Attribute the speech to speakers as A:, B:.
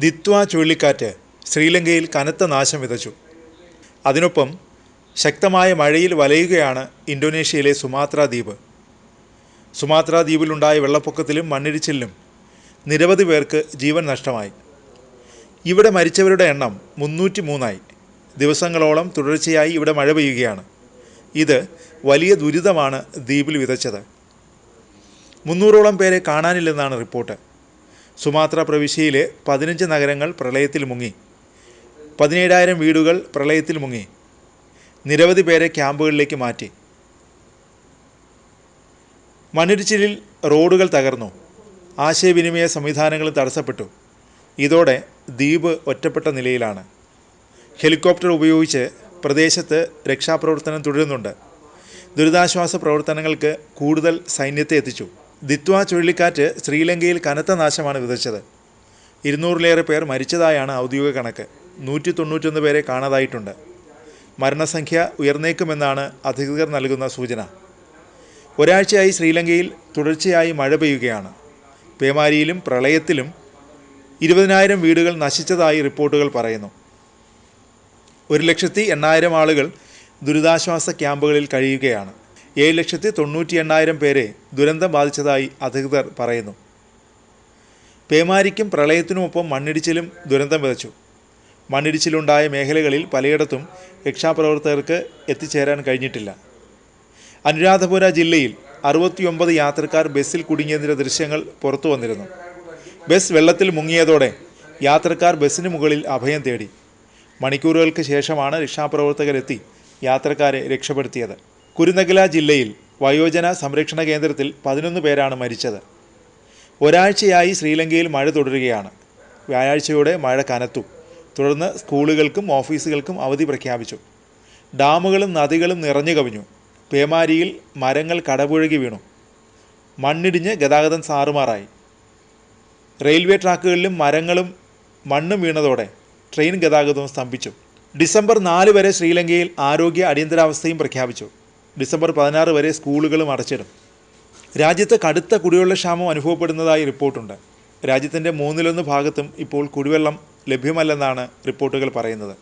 A: ദിത്വ ചുഴലിക്കാറ്റ് ശ്രീലങ്കയിൽ കനത്ത നാശം വിതച്ചു. അതിനൊപ്പം ശക്തമായ മഴയിൽ വലയുകയാണ് ഇന്തോനേഷ്യയിലെ സുമാത്ര ദ്വീപ്. സുമാത്ര ദ്വീപിലുണ്ടായ വെള്ളപ്പൊക്കത്തിലും മണ്ണിടിച്ചിലിലും നിരവധി പേർക്ക് ജീവൻ നഷ്ടമായി. ഇവിടെ മരിച്ചവരുടെ എണ്ണം 303ആയി. ദിവസങ്ങളോളം തുടർച്ചയായി ഇവിടെ മഴ പെയ്യുകയാണ്. ഇത് വലിയ ദുരിതമാണ് ദ്വീപിൽ വിതച്ചത്. 300ഓളം പേരെ കാണാനില്ലെന്നാണ് റിപ്പോർട്ട്. സുമാത്ര പ്രവിശ്യയിലെ 15 നഗരങ്ങൾ പ്രളയത്തിൽ മുങ്ങി. 17,000 വീടുകൾ പ്രളയത്തിൽ മുങ്ങി. നിരവധി പേരെ ക്യാമ്പുകളിലേക്ക് മാറ്റി. മണ്ണിടിച്ചിലിൽ റോഡുകൾ തകർന്നു. ആശയവിനിമയ സംവിധാനങ്ങളും തടസ്സപ്പെട്ടു. ഇതോടെ ദ്വീപ് ഒറ്റപ്പെട്ട നിലയിലാണ്. ഹെലികോപ്റ്റർ ഉപയോഗിച്ച് പ്രദേശത്ത് രക്ഷാപ്രവർത്തനം തുടരുന്നുണ്ട്. ദുരിതാശ്വാസ പ്രവർത്തനങ്ങൾക്ക് കൂടുതൽ സൈന്യത്തെ എത്തിച്ചു. ദിത്വ ചുഴലിക്കാറ്റ് ശ്രീലങ്കയിൽ കനത്ത നാശമാണ് വിതച്ചത്. 200-ലേറെ പേർ മരിച്ചതായാണ് ഔദ്യോഗിക കണക്ക്. 191 പേരെ കാണാതായിട്ടുണ്ട്. മരണസംഖ്യ ഉയർന്നേക്കുമെന്നാണ് അധികൃതർ നൽകുന്ന സൂചന. ഒരാഴ്ചയായി ശ്രീലങ്കയിൽ തുടർച്ചയായി മഴ പെയ്യുകയാണ്. പേമാരിയിലും പ്രളയത്തിലും 20,000 വീടുകൾ നശിച്ചതായി റിപ്പോർട്ടുകൾ പറയുന്നു. 1,80,000 ആളുകൾ ദുരിതാശ്വാസ ക്യാമ്പുകളിൽ കഴിയുകയാണ്. 7,98,000 പേരെ ദുരന്തം ബാധിച്ചതായി അധികൃതർ പറയുന്നു. പേമാരിക്കും പ്രളയത്തിനുമൊപ്പം മണ്ണിടിച്ചിലും ദുരന്തം വിതച്ചു. മണ്ണിടിച്ചിലുണ്ടായ മേഖലകളിൽ പലയിടത്തും രക്ഷാപ്രവർത്തകർക്ക് എത്തിച്ചേരാൻ കഴിഞ്ഞിട്ടില്ല. അനുരാധപുര ജില്ലയിൽ 69 യാത്രക്കാർ ബസ്സിൽ കുടുങ്ങിയതിൻ്റെ ദൃശ്യങ്ങൾ പുറത്തു വന്നിരുന്നു. ബസ് വെള്ളത്തിൽ മുങ്ങിയതോടെ യാത്രക്കാർ ബസ്സിന് മുകളിൽ അഭയം തേടി. മണിക്കൂറുകൾക്ക് ശേഷമാണ് രക്ഷാപ്രവർത്തകരെത്തി യാത്രക്കാരെ രക്ഷപ്പെടുത്തിയത്. കുരുനഗല ജില്ലയിൽ വയോജന സംരക്ഷണ കേന്ദ്രത്തിൽ 11 പേരാണ് മരിച്ചത്. ഒരാഴ്ചയായി ശ്രീലങ്കയിൽ മഴ തുടരുകയാണ്. വ്യാഴാഴ്ചയോടെ മഴ കനത്തു. തുടർന്ന് സ്കൂളുകൾക്കും ഓഫീസുകൾക്കും അവധി പ്രഖ്യാപിച്ചു. ഡാമുകളും നദികളും നിറഞ്ഞു കവിഞ്ഞു. പേമാരിയിൽ മരങ്ങൾ കടപുഴകി വീണു. മണ്ണിടിഞ്ഞ് ഗതാഗതം താറുമാറായി. റെയിൽവേ ട്രാക്കുകളിലും മരങ്ങളും മണ്ണും വീണതോടെ ട്രെയിൻ ഗതാഗതവും സ്തംഭിച്ചു. ഡിസംബർ 4 വരെ ശ്രീലങ്കയിൽ ആരോഗ്യ അടിയന്തരാവസ്ഥയും പ്രഖ്യാപിച്ചു. ഡിസംബർ 16 വരെ സ്കൂളുകളും അടച്ചിടും. രാജ്യത്ത് കടുത്ത കുടിവെള്ളക്ഷാമം അനുഭവപ്പെടുന്നതായി റിപ്പോർട്ടുണ്ട്. രാജ്യത്തിൻ്റെ 1/3 ഭാഗത്തും ഇപ്പോൾ കുടിവെള്ളം ലഭ്യമല്ലെന്നാണ് റിപ്പോർട്ടുകൾ പറയുന്നത്.